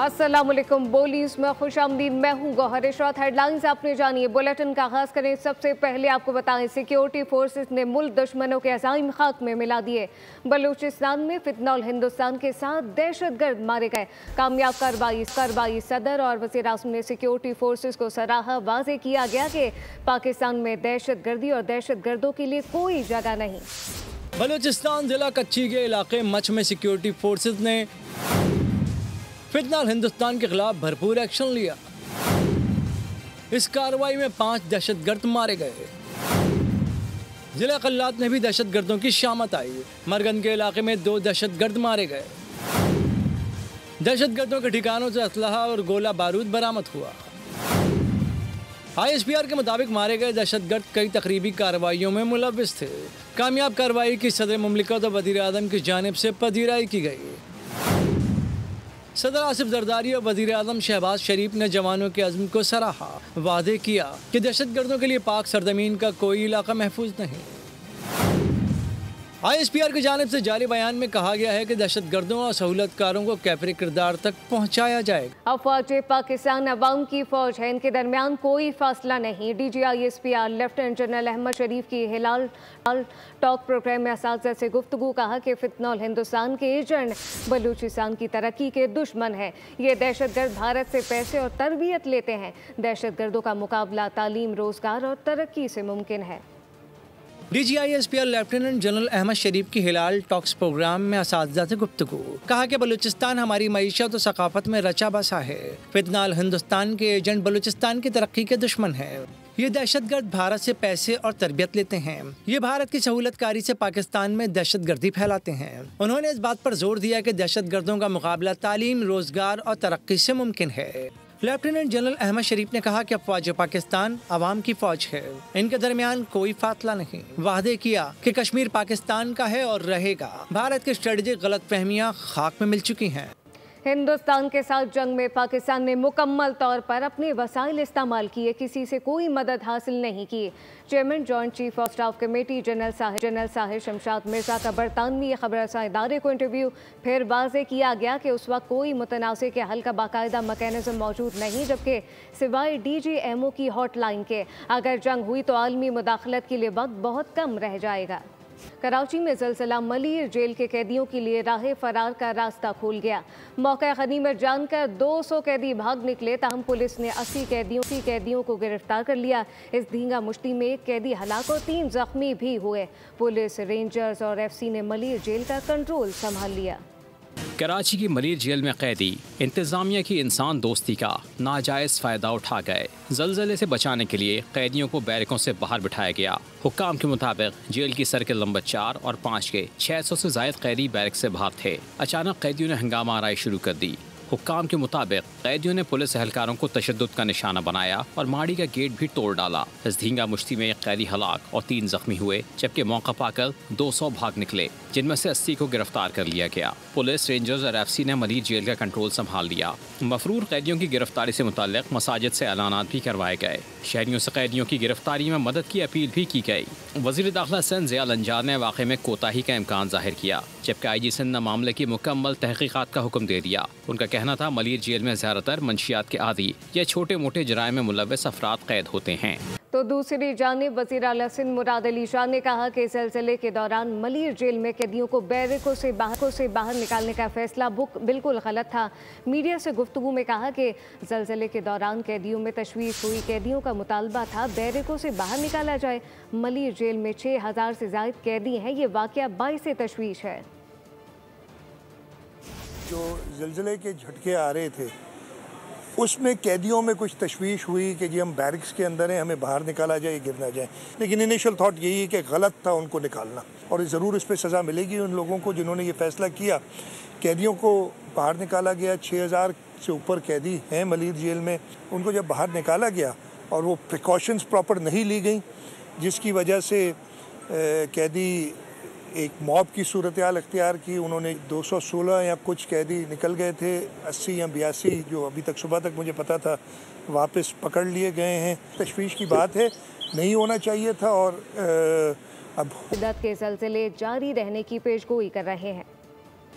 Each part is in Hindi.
अस्सलामुअलैकुम। बोलीज में खुशामदीद। मैं हूँ गौहर इशरात। हेडलाइंस आपने जानिए। बुलेटिन का आगाज करें। सबसे पहले आपको बताएं, सिक्योरिटी फोर्सेस ने मुल्क दुश्मनों के अज़ाइम खाक में मिला दिए। बलूचिस्तान में फितनौल हिंदुस्तान के साथ दहशतगर्द मारे गए। कामयाब कार्रवाई सदर और वज़ीर आज़म ने सिक्योरिटी फोर्सेस को सराहा। वाज़ेह किया गया कि पाकिस्तान में दहशतगर्दी और दहशतगर्दों के लिए कोई जगह नहीं। बलूचिस्तान जिला कच्ची के इलाके मच में सिक्योरिटी फोर्सेस ने फितनौल हिंदुस्तान के खिलाफ भरपूर एक्शन लिया। इस कार्रवाई में 5 दहशतगर्द मारे गए। जिला कल्लात में भी दहशतगर्दों की शामत आई। मरगन के इलाके में 2 दहशतगर्द मारे गए। दहशतगर्दों के ठिकानों से असलहा और गोला बारूद बरामद हुआ। ISPR के मुताबिक मारे गए दहशतगर्द कई तकरीबी कार्रवाइयों में मुलव्विस थे। कामयाब कार्रवाई की सदर मुमलिकत और वज़ीर आज़म की जानिब से पजीराई की गई। सदर आसिफ जरदारी और वज़ीर आज़म शहबाज शरीफ ने जवानों के अज़्म को सराहा। वादे किया कि दहशतगर्दों के लिए पाक सरजमीन का कोई इलाका महफूज नहीं। ISPR की जानिब से जारी बयान में कहा गया है कि दहशतगर्दों और सहूलतकारों को कैफरे किरदार तक पहुँचाया जाएगा। अफवाज पाकिस्तान अवाम की फौज है, इनके दरमियान कोई फासला नहीं। DG ISPR lieutenant general Ahmed Sharif की हिलाल टॉक प्रोग्राम में असातिज़ा से गुफ्तगू। कहा कि फितनौल हिंदुस्तान के एजेंट बलूचिस्तान की तरक्की के दुश्मन है। ये दहशतगर्द भारत से पैसे और तरबियत लेते हैं। दहशतगर्दों का मुकाबला तालीम, रोजगार और तरक्की से मुमकिन है। DG ISPR lieutenant general Ahmed Sharif की हिलाल टॉक्स प्रोग्राम में असातिज़ा से गुफ्तगू। कहा कि बलूचिस्तान हमारी मईशत और सकाफत में रचा बसा है। फितनौल हिंदुस्तान के एजेंट बलूचिस्तान की तरक्की के दुश्मन है। ये दहशतगर्द भारत से पैसे और तरबियत लेते हैं। ये भारत की सहूलतकारी से पाकिस्तान में दहशतगर्दी फैलाते हैं। उन्होंने इस बात पर जोर दिया कि दहशतगर्दों का मुकाबला तालीम, रोजगार और तरक्की से मुमकिन है। लेफ्टिनेंट जनरल अहमद शरीफ ने कहा कि अफवाज पाकिस्तान अवाम की फौज है, इनके दरमियान कोई फासला नहीं। वादे किया कि कश्मीर पाकिस्तान का है और रहेगा। भारत की स्ट्रेटेजिक गलतफहमियां खाक में मिल चुकी हैं। हिंदुस्तान के साथ जंग में पाकिस्तान ने मुकम्मल तौर पर अपने वसाइल इस्तेमाल किए, किसी से कोई मदद हासिल नहीं की। Chairman joint chief of staff committee general Sahir Shamshad Mirza का बरतानवी खबरसां इदारे को इंटरव्यू। फिर वाज़ेह किया गया कि उस वक्त कोई मुतनाज़े के हल का बाकायदा मैकेनिज्म मौजूद नहीं, जबकि सिवाय DGMO की हॉटलाइन के अगर जंग हुई तो आलमी मुदाखलत के लिए वक्त बहुत कम रह जाएगा। कराची में ज़लज़ला मलिर जेल के कैदियों के लिए राह फरार का रास्ता खोल गया। मौका गनीमत जानकर 200 कैदी भाग निकले, ताहम पुलिस ने 80 कैदियों को गिरफ्तार कर लिया। इस धींगा मुश्ती में एक कैदी हलाक और 3 जख्मी भी हुए। पुलिस, रेंजर्स और FC ने मलिर जेल का कंट्रोल संभाल लिया। कराची की मलिर जेल में कैदी इंतजामिया की इंसान दोस्ती का नाजायज़ फ़ायदा उठा गए। ज़लज़ले से बचाने के लिए कैदियों को बैरकों से बाहर बिठाया गया। हुक्काम के मुताबिक जेल की सर्किल नंबर 4 और 5 के 600 से ज़ायद कैदी बैरक से बाहर थे। अचानक कैदियों ने हंगामा आराई शुरू कर दी। हुक्काम के मुताबिक कैदियों ने पुलिस एहलकारों को तशद्दुद का निशाना बनाया और माड़ी का गेट भी तोड़ डाला। इस धींगा मुश्ती में एक कैदी हलाक और 3 जख्मी हुए, जबकि मौका पाकर 200 भाग निकले, जिनमें से 80 को गिरफ्तार कर लिया गया। पुलिस, रेंजर्स और FC ने मलिर जेल का कंट्रोल संभाल लिया। मफरूर कैदियों की गिरफ्तारी से मुताल्लिक मसाजिद से ऐलानात भी करवाए गए। शहरियों से कैदियों की गिरफ्तारी में मदद की अपील भी की गई। वज़ीर दाखिला सिंध ज़िया लंजार ने वाक़े में कोताही का इम्कान जाहिर किया, जबकि IG सिंध ने मामले की मुकम्मल तहकीकात का हुक्म दे दिया। उनका कहना था मलिर जेल में ज़्यादातर मंशियात के आदी या छोटे मोटे जराइम में मुलव्वस अफराद कैद होते हैं। तो दूसरी जानिब वज़ीर आला सिंध मुराद अली शाह ने कहा कि ज़लज़ले के दौरान मलिर जेल में कैदियों को बैरकों से बाहर निकालने का फैसला बिल्कुल गलत था। मीडिया से गुफ्तगू में कहा कि ज़लज़ले के दौरान कैदियों में तशवीश हुई। कैदियों का मुतालबा था बैरकों से बाहर निकाला जाए। मलिर जेल में 6000 से ज़ायद कैदी हैं। ये वाक़या बाइस तशवीश है। जो ज़लज़ले के झटके आ रहे थे उसमें कैदियों में कुछ तशवीश हुई कि जी हम बैरिक्स के अंदर हैं, हमें बाहर निकाला जाए, गिर ना जाए। लेकिन इनिशियल थॉट यही है कि गलत था उनको निकालना, और ज़रूर इस पर सज़ा मिलेगी उन लोगों को जिन्होंने ये फ़ैसला किया। कैदियों को बाहर निकाला गया। 6000 से ऊपर कैदी हैं मलिर जेल में। उनको जब बाहर निकाला गया और वो प्रिकॉशंस प्रॉपर नहीं ली गई, जिसकी वजह से कैदी एक मॉब की सूरत हाल अख्तियार की। उन्होंने 216 या कुछ कैदी निकल गए थे। 80 या 82 जो अभी तक सुबह तक मुझे पता था वापस पकड़ लिए गए हैं। तशवीश की बात है, नहीं होना चाहिए था। और अब शिद्दत के ज़लज़ले जारी रहने की पेशगोई कर रहे हैं।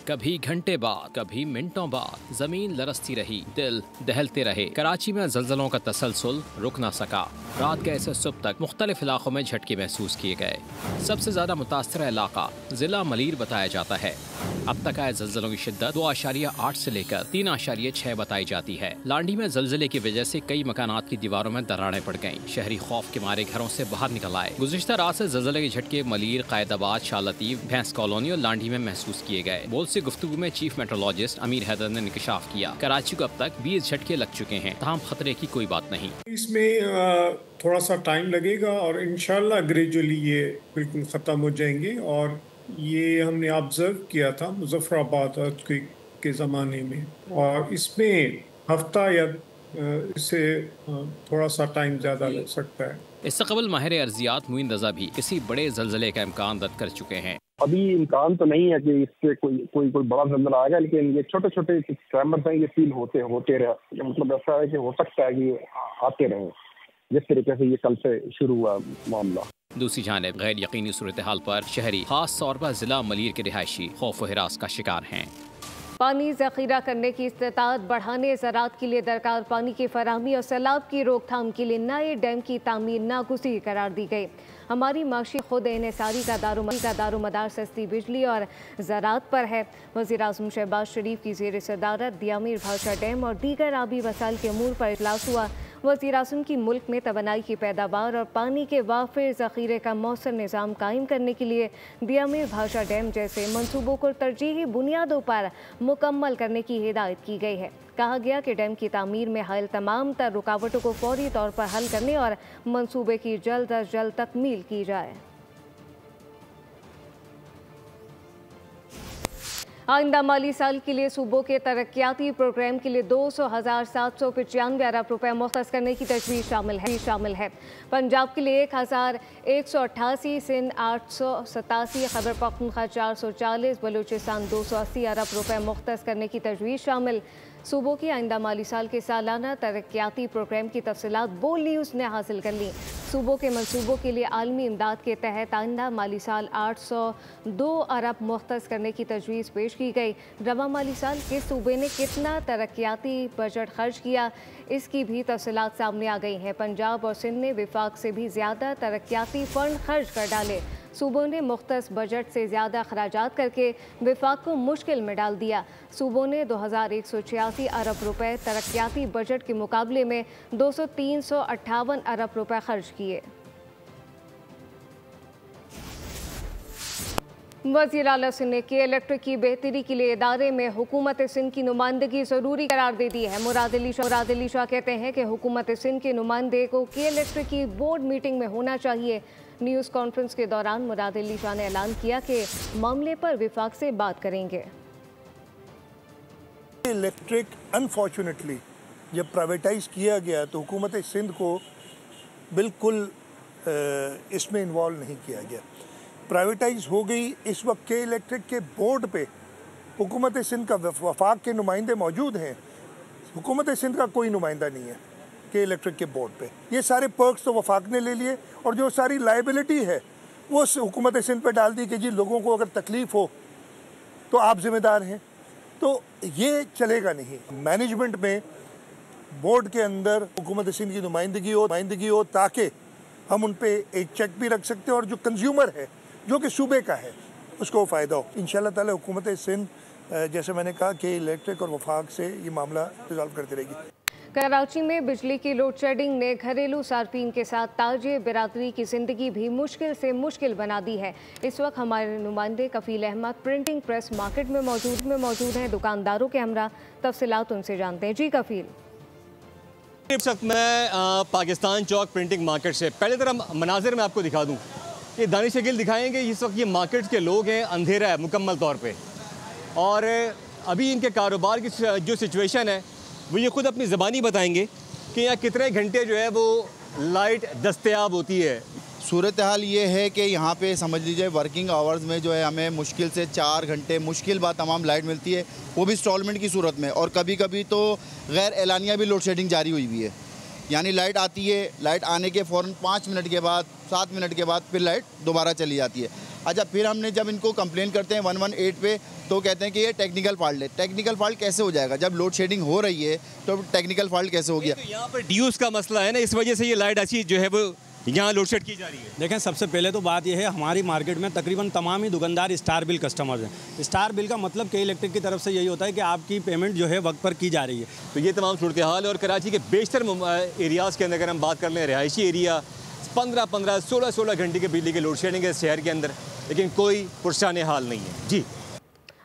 कभी घंटे बाद, कभी मिनटों बाद जमीन लरसती रही, दिल दहलते रहे। कराची में ज़लज़लों का तसलसल रुक न सका। रात गए से सुबह तक मुख्तलिफ इलाकों में झटके महसूस किए गए। सबसे ज्यादा मुतासर इलाका जिला मलीर बताया जाता है। अब तक आए ज़लज़लों की शिद्दत 2.8 से लेकर 3.6 बताई जाती है। लांडी में ज़लज़ले की वजह से कई मकानात की दीवारों में दरारें पड़ गईं। शहरी खौफ के मारे घरों से बाहर निकल आए। गुज़िश्ता रात से ज़लज़ले के झटके मलीर, कायदाबाद, शाह लतीफ, भैंस कॉलोनी और लांडी में महसूस किए गए। बोल से गुफ्तगू में चीफ मेट्रोलॉजिस्ट अमीर हैदर ने इंकशाफ किया, कराची को अब तक 20 झटके लग चुके हैं, तमाम खतरे की कोई बात नहीं। इसमें थोड़ा सा टाइम लगेगा और इंशाल्लाह ग्रेजुअली ये बिल्कुल ख़त्म हो जाएंगे। और ये हमने ऑब्ज़र्व किया था मुज़फ़्फ़राबाद अर्थक्वेक के ज़माने में, और इसमें हफ्ता या इससे थोड़ा सा टाइम ज़्यादा लग सकता है। इससे कबल माहिर अर्जियात मुइन रज़ा भी किसी बड़े ज़लज़ले का इम्कान रद्द कर चुके हैं। अभी इम्कान तो नहीं है कि इससे कोई बड़ा ज़लज़ला आएगा, लेकिन ये छोटे छोटे ट्रेमर्स हैं, ये फील होते रहे। मतलब ऐसा है कि हो सकता है कि आते रहें, जिस तरीके से ये कल से शुरू हुआ मामला। दूसरी जानिब गैर यकीनी सूरत हाल पर शहरी, खास तौर पर जिला मलीर के रिहायशी खौफ व हिरास का शिकार हैं। पानी ज़ख़ीरा करने की इस्तेताअत बढ़ाने, ज़राअत के लिए दरकार पानी की फराहमी और सैलाब की रोकथाम के लिए नए डैम की तामीर नागुज़ीर करार दी गई। हमारी माशी खुद इन्हिसारी का दारोमदार सस्ती बिजली और ज़राअत पर है। वज़ीर आज़म शहबाज शरीफ की ज़ेर सदारत दियामीर भाषा डैम और दीगर आबी वसाइल के अमूर पर इजलास हुआ। वज़ीर आज़म की मुल्क में तवानाई की पैदावार और पानी के वाफिर ज़ख़ीरे का मौसर निज़ाम कायम करने के लिए दियामीर भाषा डैम जैसे मनसूबों को तरजीही बुनियादों पर मुकम्मल करने की हिदायत की गई है। कहा गया कि डैम की तामीर में हायल तमाम तर रुकावटों को फौरी तौर पर हल करने और मनसूबे की जल्द अज जल्द तकमील की जाए। आइंदा माली साल के लिए सूबों के तरक्याती प्रोग्राम के लिए 200,795 अरब रुपए मुख्तस करने की तजवीज़ शामिल है। पंजाब के लिए 1,188, सिंध 887, खैबर पख्तूनख्वा 440, बलूचिस्तान 280 अरब रुपए मुख्तस करने की तजवीज़ शामिल। सूबों की आइंदा माली साल के सालाना तरक्याती प्रोग्राम की तफसीलात बोल न्यूज़ ने हासिल कर ली। सूबों के मनसूबों के लिए आलमी इमदाद के तहत आइंदा माली साल 802 अरब मुख्तस करने की तजवीज़ पेश की गई। रवा माली साल किस सूबे ने कितना तरक्याती बजट खर्च किया, इसकी भी तफसीलात सामने आ गई हैं। पंजाब और सिंध ने विफाक से भी ज़्यादा तरक्याती फ़ंड खर्च कर डाले। सूबों ने मुख्तस बजट से ज़्यादा अखराजात करके विफाक को मुश्किल में डाल दिया। सूबों ने 2,186 अरब रुपए तरक्याती बजट के मुकाबले में 358 अरब रुपए खर्च किए। वज़ीर आला सिंध ने के इलेक्ट्रिक की बेहतरी के लिए इदारे में हुकूमत सिंध की नुमाइंदगी ज़रूरी करार दे दी है। मुराद अली शाह कहते हैं कि हुकूमत सिंध के नुमाइंदे को के इलेक्ट्रिक की बोर्ड मीटिंग में होना चाहिए। न्यूज़ कॉन्फ्रेंस के दौरान मुराद अली शाह ने ऐलान किया कि मामले पर विफाक से बात करेंगे। इलेक्ट्रिक अनफॉर्चुनेटली जब प्राइवेटाइज किया गया तो हुकूमत सिंध को बिल्कुल इसमें इन्वॉल्व नहीं किया गया। प्राइवेटाइज हो गई। इस वक्त के इलेक्ट्रिक के बोर्ड पे हुकूमत सिंध का वफाक के नुमाइंदे मौजूद हैं, हुकूमत सिंध का कोई नुमाइंदा नहीं है के इलेक्ट्रिक के बोर्ड पे। ये सारे पर्क्स तो वफाक ने ले लिए और जो सारी लाइबिलिटी है वो हुकूमत सिंध पे डाल दी कि जी लोगों को अगर तकलीफ़ हो तो आप ज़िम्मेदार हैं। तो ये चलेगा नहीं। मैनेजमेंट में बोर्ड के अंदर हुकूमत सिंध की नुमाइंदगी हो ताकि हम उन पे एक चेक भी रख सकते हैं और जो कंज्यूमर है जो कि सूबे का है उसको फ़ायदा हो। इंशाल्लाह ताला हुकूमत सिंध जैसे मैंने कहा कि इलेक्ट्रिक और वफाक से ये मामला रिजॉल्व करती रहेगी। कराची में बिजली की लोड शेडिंग ने घरेलू सार्फिन के साथ ताजे बिरादरी की ज़िंदगी भी मुश्किल से मुश्किल बना दी है। इस वक्त हमारे नुमाइंदे कफील अहमद प्रिंटिंग प्रेस मार्केट में मौजूद हैं। दुकानदारों के हमरा तफसीलात उनसे जानते हैं। जी कफील। इस वक्त मैं पाकिस्तान चौक प्रिंटिंग मार्केट से पहले तरह मनाजिर में आपको दिखा दूँ कि दानिश शकील दिखाएंगे। इस वक्त ये मार्केट के लोग हैं, अंधेरा है मुकम्मल तौर पे, और अभी इनके कारोबार की जो सिचुएशन है वो ये ख़ुद अपनी ज़बानी बताएंगे कि यहाँ कितने घंटे जो है वो लाइट दस्तयाब होती है। सूरत हाल ये है कि यहाँ पे समझ लीजिए वर्किंग आवर्स में जो है हमें मुश्किल से 4 घंटे मुश्किल बाद तमाम लाइट मिलती है, वो भी इंस्टॉलमेंट की सूरत में, और कभी कभी तो गैर एलानिया भी लोड शेडिंग जारी हुई है। यानी लाइट आती है, लाइट आने के फ़ौरन 5 मिनट के बाद 7 मिनट के बाद फिर लाइट दोबारा चली जाती है। अच्छा, फिर हमने जब इनको कंप्लेन करते हैं 118 पे तो कहते हैं कि ये टेक्निकल फॉल्ट है। टेक्निकल फॉल्ट कैसे हो जाएगा जब लोड शेडिंग हो रही है, तो टेक्निकल फॉल्ट कैसे हो गया? तो यहाँ पर ड्यूज का मसला है ना, इस वजह से ये लाइट ऐसी जो है वो यहाँ लोड शेड की जा रही है। देखें, सबसे पहले तो बात यह है, हमारी मार्केट में तकरीबन तमाम ही दुकानदार स्टार बिल कस्टमर्स हैं। स्टार बिल का मतलब के इलेक्ट्रिक की तरफ से यही होता है कि आपकी पेमेंट जो है वक्त पर की जा रही है। तो ये तमाम सूरत हाल है। और कराची के बेशतर एरियाज़ के अंदर अगर हम बात कर लें, रिहायशी एरिया 15-15, 16-16 घंटे के बिजली के लोड शेडिंग है शहर के अंदर, लेकिन कोई पुरशान हाल नहीं है। जी,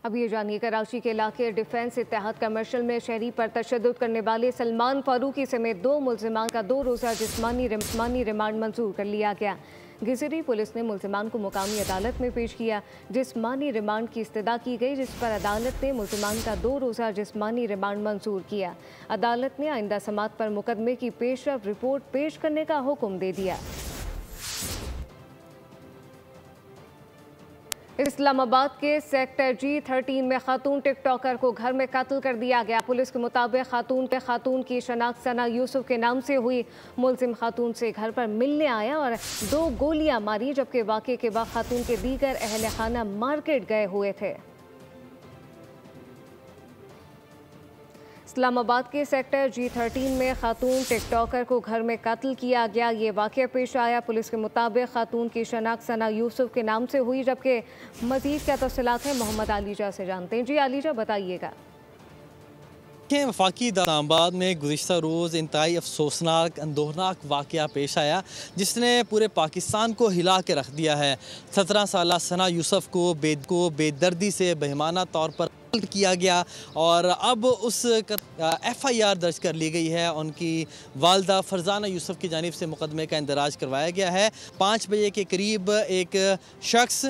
अब ये जानिए, कराची के इलाके डिफेंस इत्तेहाद कमर्शियल में शहरी पर तशद्दुद करने वाले सलमान फारूकी समेत 2 मुल्जिमान का 2 रोज़ा जिस्मानी रिमांड मंजूर कर लिया गया। गिजरी पुलिस ने मुल्जिमान को मुकामी अदालत में पेश किया। जिस्मानी रिमांड की इस्तदा की गई, जिस पर अदालत ने मुल्जिमान का 2 रोज़ा जिस्मानी रिमांड मंजूर किया। अदालत ने आइंदा समात पर मुकदमे की पेशरफ रिपोर्ट पेश करने का हुक्म दे दिया। इस्लामाबाद के सेक्टर G13 में खातून टिकटॉकर को घर में कत्ल कर दिया गया। पुलिस के मुताबिक खातून की शनाख्त सना यूसुफ के नाम से हुई। मुल्जिम खातून से घर पर मिलने आया और 2 गोलियां मारी, जबकि वाक़े के बाद खातून के दीगर अहले खाना मार्केट गए हुए थे। इस्लामाबाद के सेक्टर G13 में खातून टिकटॉकर को घर में कत्ल किया गया। ये वाक़या पेश आया। पुलिस के मुताबिक खातून की शनाख्त सना यूसुफ के नाम से हुई, जबकि मज़ीद क्या तफ़सीलात हैं मोहम्मद आलीजा से जानते हैं। जी आलीजा, बताइएगा। वफाकी इस्लामाबाद में गुज़िश्ता रोज़ इंतहाई अफसोसनाक अंदोहनाक वाक़या पेश आया, जिसने पूरे पाकिस्तान को हिला के रख दिया है। 17 साला सना यूसुफ को बेदर्दी से बेईमाना तौर पर किया गया और अब उस FIR दर्ज कर ली गई है। उनकी वालदा फरजाना यूसुफ की जानिब से मुकदमे का इंदराज करवाया गया है। 5 बजे के करीब एक शख्स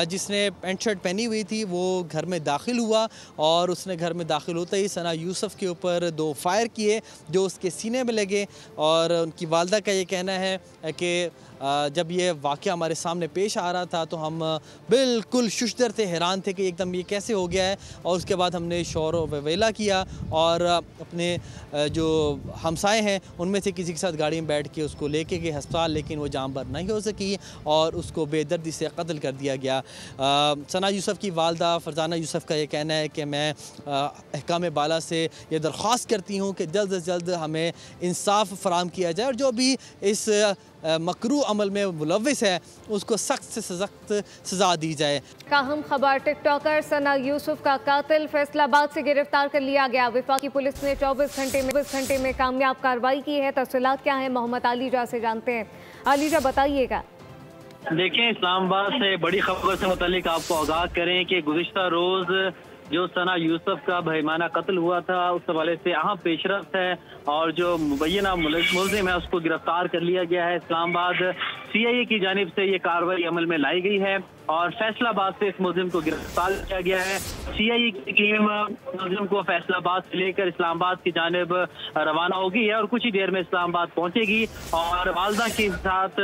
जिसने पेंट शर्ट पहनी हुई थी वो घर में दाखिल हुआ और उसने घर में दाखिल होते ही सना यूसुफ के ऊपर 2 फायर किए जो उसके सीने में लगे। और उनकी वालदा का ये कहना है कि जब ये वाक़या हमारे सामने पेश आ रहा था तो हम बिल्कुल शुशदर थे, हैरान थे कि एकदम ये कैसे हो गया है। और उसके बाद हमने शोर वेला किया और अपने जो हमसाए हैं उनमें से किसी के साथ गाड़ी में बैठ के उसको लेके गए अस्पताल, लेकिन वो जान बर नहीं हो सकी और उसको बेदर्दी से कत्ल कर दिया गया। सना यूसुफ की वालदा फरजाना यूसुफ का ये कहना है कि मैं अहकाम बाला से ये दरख्वास्त करती हूँ कि जल्द से जल्द हमें इंसाफ फराहम किया जाए और जो भी इस मकरू अमल में मुलव्विस है उसको सख्त से सख्त सजा दी जाए। अहम खबर, टिकटॉकर सना यूसुफ का कातिल फैसलाबाद से गिरफ्तार कर लिया गया। वफाकी पुलिस ने 24 घंटे में कामयाब कार्रवाई की है। तफसीलात क्या है मोहम्मद आलीजा से जानते हैं। आलीजा, बताइएगा। देखिए, इस्लामाबाद से बड़ी खबर से मुतालिक आपको आगाह करें कि गुज़िश्ता रोज़ जो सना यूसुफ का बेईमाना कत्ल हुआ था उस हवाले से अहम पेशरफ्त है और जो मुबैना मुल्जिम है उसको गिरफ्तार कर लिया गया है। इस्लामाबाद CIA की जानिब से ये कार्रवाई अमल में लाई गई है और फैसलाबाद से इस मुल्जिम को गिरफ्तार किया गया है। CIA की टीम मुल्जिम को फैसलाबाद से लेकर इस्लामाबाद की जानिब रवाना होगी है और कुछ ही देर में इस्लामाबाद पहुंचेगी और वालदा के साथ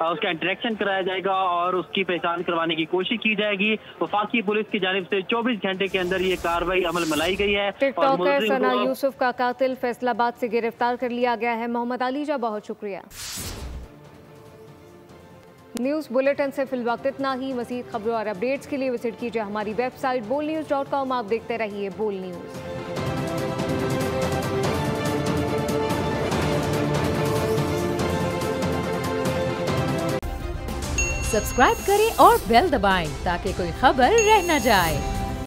उसका इंटरेक्शन कराया जाएगा और उसकी पहचान करवाने की कोशिश की जाएगी। वफाकी पुलिस की जानिब से 24 घंटे के अंदर ये कार्रवाई अमल में लाई गई है। टिकटॉकर सना यूसुफ का कातिल फैसलाबाद से गिरफ्तार कर लिया गया है। मोहम्मद आलीजा, बहुत शुक्रिया। न्यूज़ बुलेटिन से फिलवक्त इतना ही। मज़ीद खबरों और अपडेट्स के लिए विजिट कीजिए हमारी वेबसाइट bolnews.com। आप देखते रहिए बोल न्यूज़। सब्सक्राइब करें और बेल दबाएं ताकि कोई खबर रह न जाए।